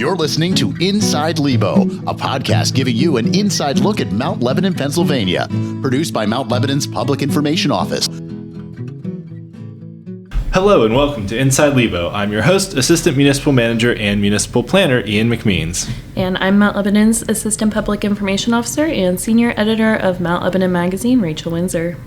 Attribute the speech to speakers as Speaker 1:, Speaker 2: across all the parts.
Speaker 1: You're listening to Inside Lebo, a podcast giving you an inside look at Mount Lebanon, Pennsylvania, produced by Mount Lebanon's Public Information Office.
Speaker 2: Hello and welcome to Inside Lebo. I'm your host, Assistant Municipal Manager and Municipal Planner, Ian McMeans.
Speaker 3: And I'm Mount Lebanon's Assistant Public Information Officer and Senior Editor of Mount Lebanon Magazine, Rachel Windsor.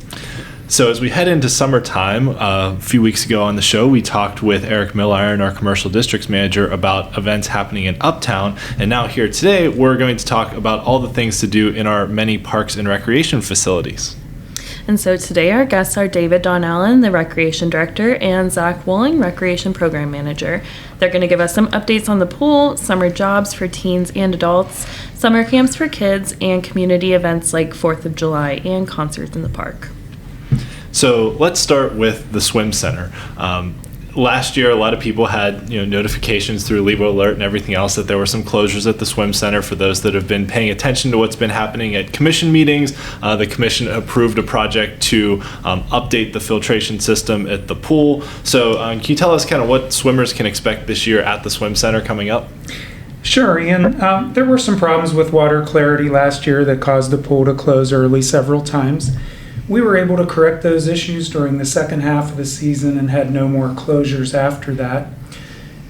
Speaker 2: So as we head into summertime, a few weeks ago on the show, we talked with Eric Milliron, our Commercial Districts Manager, about events happening in Uptown. And now here today, we're going to talk about all the things to do in our many parks and recreation facilities.
Speaker 3: And so today our guests are David Donnellan, the Recreation Director, and Zach Wolling, Recreation Program Manager. They're going to give us some updates on the pool, summer jobs for teens and adults, summer camps for kids, and community events like 4th of July and concerts in the park.
Speaker 2: So let's start with the swim center. Last year, a lot of people had notifications through Lebo Alert and everything else that there were some closures at the swim center. For those that have been paying attention to what's been happening at commission meetings, the commission approved a project to update the filtration system at the pool. So can you tell us kind of what swimmers can expect this year at the swim center coming up?
Speaker 4: Sure, Ian. There were some problems with water clarity last year that caused the pool to close early several times. We were able to correct those issues during the second half of the season and had no more closures after that.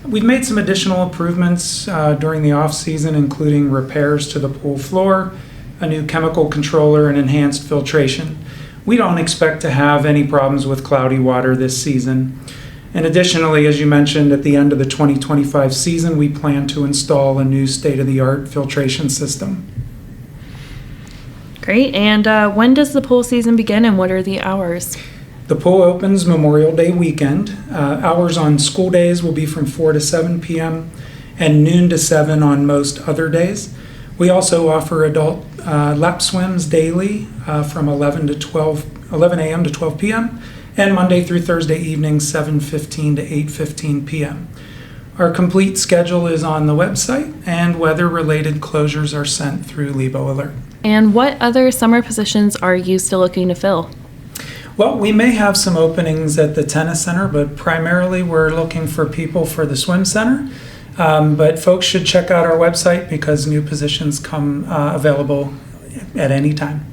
Speaker 4: We've made some additional improvements during the off-season, including repairs to the pool floor, a new chemical controller, and enhanced filtration. We don't expect to have any problems with cloudy water this season. And additionally, as you mentioned, at the end of the 2025 season, we plan to install a new state-of-the-art filtration system.
Speaker 3: Great. And when does the pool season begin and what are the hours?
Speaker 4: The pool opens Memorial Day weekend. Hours on school days will be from 4 to 7 p.m. and noon to 7 on most other days. We also offer adult lap swims daily from 11 a.m. to 12 p.m. and Monday through Thursday evenings 7:15 to 8:15 p.m. Our complete schedule is on the website, and weather-related closures are sent through Lebo Alert.
Speaker 3: And what other summer positions are you still looking to fill?
Speaker 4: Well, we may have some openings at the tennis center, but primarily we're looking for people for the swim center. But folks should check out our website because new positions come available at any time.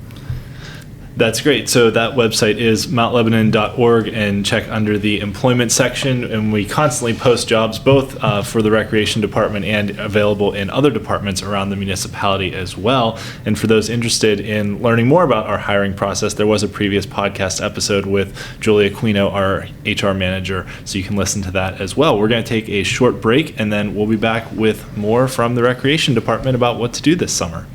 Speaker 2: That's great. So that website is mountlebanon.org, and check under the employment section. And we constantly post jobs both for the recreation department and available in other departments around the municipality as well. And for those interested in learning more about our hiring process, there was a previous podcast episode with Julia Aquino, our HR manager, so you can listen to that as well. We're going to take a short break, and then we'll be back with more from the recreation department about what to do this summer.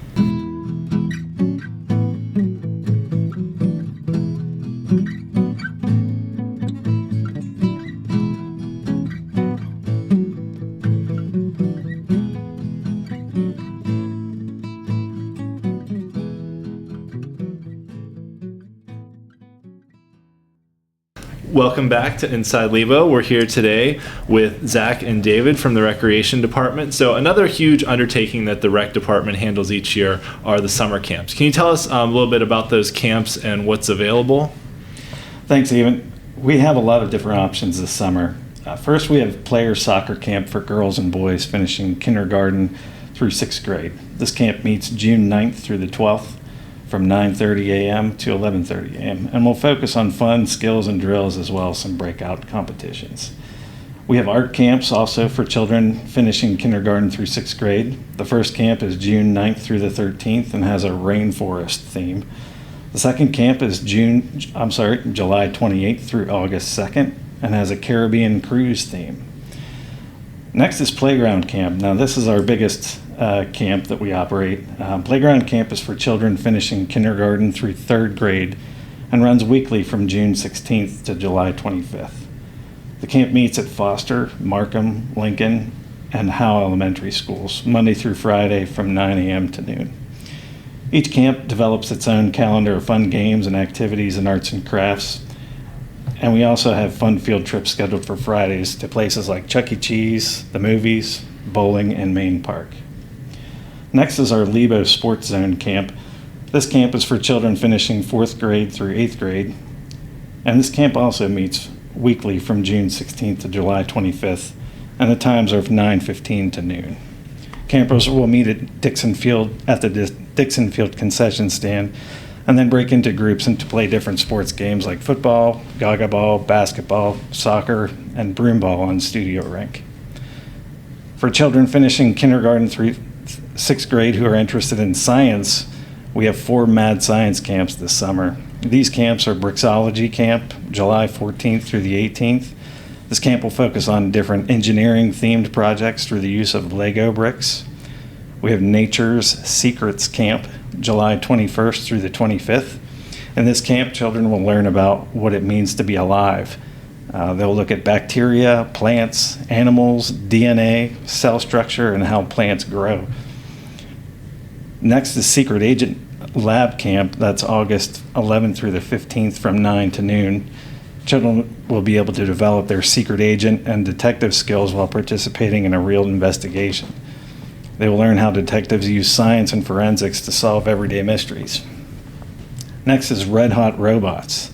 Speaker 2: Welcome back to Inside Lebo. We're here today with Zach and David from the Recreation Department. So another huge undertaking that the Rec Department handles each year are the summer camps. Can you tell us a little bit about those camps and what's available?
Speaker 5: Thanks, Evan. We have a lot of different options this summer. First, we have Players Soccer Camp for girls and boys finishing kindergarten through 6th grade. This camp meets June 9th through the 12th. From 9:30 a.m. to 11:30 a.m. and we'll focus on fun, skills, and drills as well as some breakout competitions. We have art camps also for children finishing kindergarten through 6th grade. The first camp is June 9th through the 13th and has a rainforest theme. The second camp is July 28th through August 2nd and has a Caribbean cruise theme. Next is Playground Camp. Now this is our biggest camp that we operate. Playground Camp is for children finishing kindergarten through 3rd grade and runs weekly from June 16th to July 25th. The camp meets at Foster, Markham, Lincoln, and Howe Elementary Schools, Monday through Friday from 9 a.m. to noon. Each camp develops its own calendar of fun games and activities and arts and crafts. And we also have fun field trips scheduled for Fridays to places like Chuck E. Cheese, the movies, bowling, and Main Park. Next is our Lebo Sports Zone camp. This camp is for children finishing 4th grade through 8th grade. And this camp also meets weekly from June 16th to July 25th, and the times are from 9:15 to noon. Campers will meet at Dixon Field at the Dixon Field concession stand, and then break into groups and to play different sports games like football, gaga ball, basketball, soccer, and broomball on Studio Rink. For children finishing kindergarten through 6th grade who are interested in science, we have 4 Mad Science camps this summer. These camps are Brixology Camp, July 14th through the 18th. This camp will focus on different engineering-themed projects through the use of Lego bricks. We have Nature's Secrets Camp, July 21st through the 25th. In this camp, children will learn about what it means to be alive. They'll look at bacteria, plants, animals, DNA, cell structure, and how plants grow. Next is Secret Agent Lab Camp. That's August 11th through the 15th from 9 to noon. Children will be able to develop their secret agent and detective skills while participating in a real investigation. They will learn how detectives use science and forensics to solve everyday mysteries. Next is Red Hot Robots.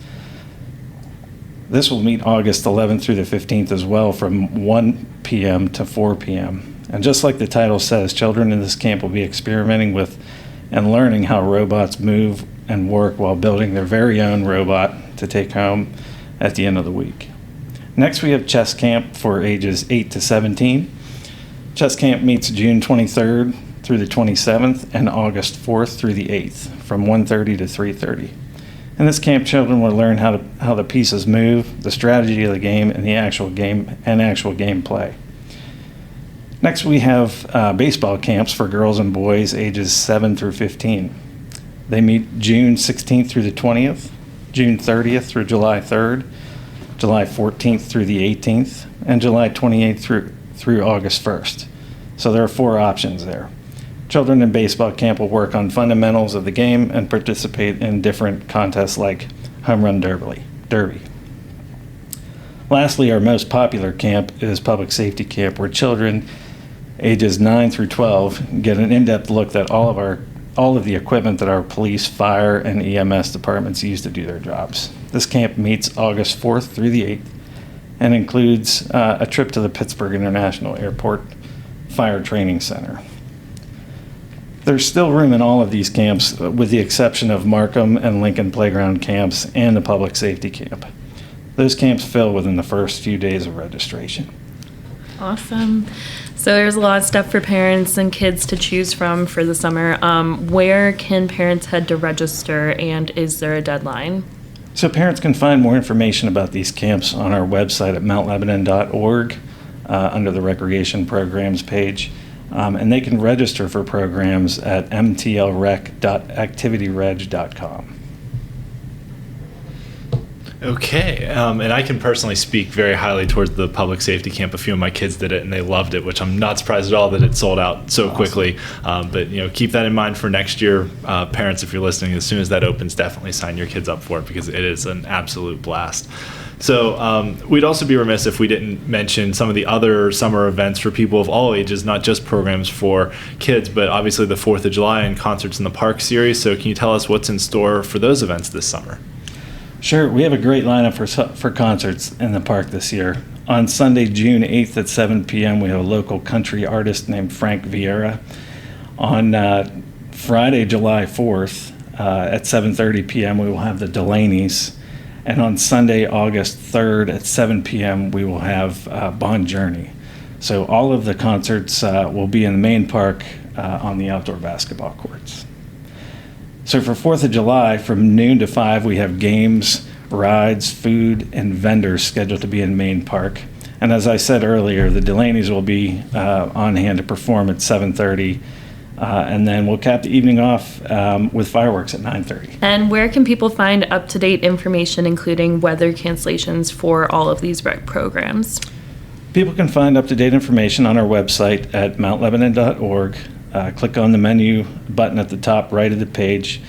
Speaker 5: This will meet August 11th through the 15th as well from 1 p.m. to 4 p.m. And just like the title says, children in this camp will be experimenting with and learning how robots move and work while building their very own robot to take home at the end of the week. Next, we have Chess Camp for ages 8 to 17. Chess Camp meets June 23rd through the 27th and August 4th through the 8th from 1:30 to 3:30. In this camp, children will learn how the pieces move, the strategy of the game, and actual gameplay. Next, we have baseball camps for girls and boys ages 7 through 15. They meet June 16th through the 20th, June 30th through July 3rd, July 14th through the 18th, and July 28th through August 1st. So there are 4 options there. Children in baseball camp will work on fundamentals of the game and participate in different contests like Home Run Derby. Lastly, our most popular camp is Public Safety Camp, where children ages 9 through 12 get an in-depth look at all of the equipment that our police, fire, and EMS departments use to do their jobs. This camp meets August 4th through the 8th and includes a trip to the Pittsburgh International Airport Fire Training Center. There's still room in all of these camps, with the exception of Markham and Lincoln Playground camps and the Public Safety Camp. Those camps fill within the first few days of registration.
Speaker 3: Awesome. So there's a lot of stuff for parents and kids to choose from for the summer. Where can parents head to register, and is there a deadline?
Speaker 5: So parents can find more information about these camps on our website at mountlebanon.org under the Recreation Programs page. And they can register for programs at mtlrec.activityreg.com.
Speaker 2: Okay, and I can personally speak very highly towards the public safety camp. A few of my kids did it, and they loved it, which I'm not surprised at all that it sold out so quickly. But keep that in mind for next year, parents. If you're listening, as soon as that opens, definitely sign your kids up for it because it is an absolute blast. So we'd also be remiss if we didn't mention some of the other summer events for people of all ages, not just programs for kids, but obviously the 4th of July and Concerts in the Park series. So can you tell us what's in store for those events this summer?
Speaker 5: Sure. We have a great lineup for concerts in the park this year. On Sunday, June 8th at 7 p.m., we have a local country artist named Frank Vieira. On Friday, July 4th at 7:30 p.m., we will have the Delaney's. And on Sunday, August 3rd at 7 p.m., we will have Bon Journey. So all of the concerts will be in the main park on the outdoor basketball courts. So for 4th of July, from noon to 5, we have games, rides, food, and vendors scheduled to be in Main Park. And as I said earlier, the Delaney's will be on hand to perform at 7:30. And then we'll cap the evening off with fireworks at 9:30.
Speaker 3: And where can people find up-to-date information, including weather cancellations for all of these rec programs?
Speaker 5: People can find up-to-date information on our website at mountlebanon.org. Click on the menu button at the top right of the page,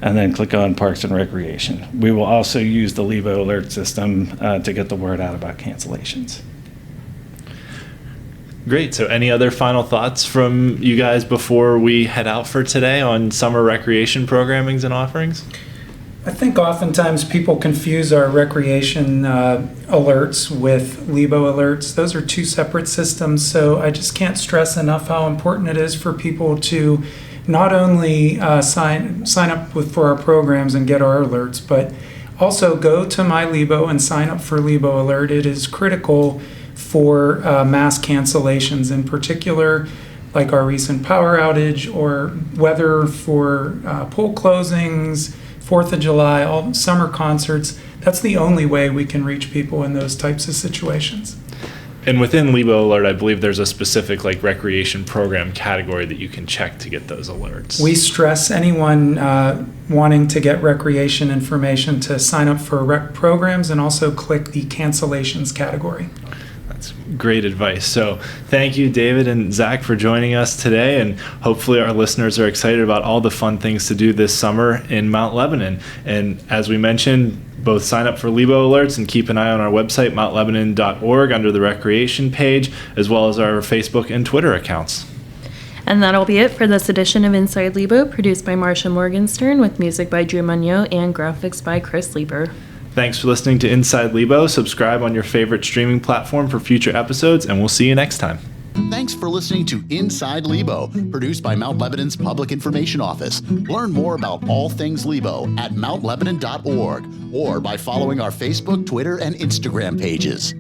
Speaker 5: and then click on Parks and Recreation. We will also use the Lebo alert system to get the word out about cancellations.
Speaker 2: Great. So any other final thoughts from you guys before we head out for today on summer recreation programmings and offerings?
Speaker 4: I think oftentimes people confuse our recreation alerts with Lebo alerts. Those are two separate systems, so I just can't stress enough how important it is for people to not only sign up for our programs and get our alerts, but also go to My Lebo and sign up for Lebo Alert. It is critical for mass cancellations, in particular, like our recent power outage or weather for pool closings, 4th of July, all summer concerts. That's the only way we can reach people in those types of situations.
Speaker 2: And within Lebo Alert, I believe there's a specific recreation program category that you can check to get those alerts.
Speaker 4: We stress anyone wanting to get recreation information to sign up for rec programs and also click the cancellations category.
Speaker 2: That's great advice. So thank you, David and Zach, for joining us today. And hopefully our listeners are excited about all the fun things to do this summer in Mount Lebanon. And as we mentioned, both sign up for Lebo alerts and keep an eye on our website, mountlebanon.org, under the recreation page, as well as our Facebook and Twitter accounts.
Speaker 3: And that'll be it for this edition of Inside Lebo, produced by Marsha Morgenstern with music by Drew Munyo and graphics by Chris Lieber.
Speaker 2: Thanks for listening to Inside Lebo. Subscribe on your favorite streaming platform for future episodes, and we'll see you next time.
Speaker 1: Thanks for listening to Inside Lebo, produced by Mount Lebanon's Public Information Office. Learn more about all things Lebo at mountlebanon.org or by following our Facebook, Twitter, and Instagram pages.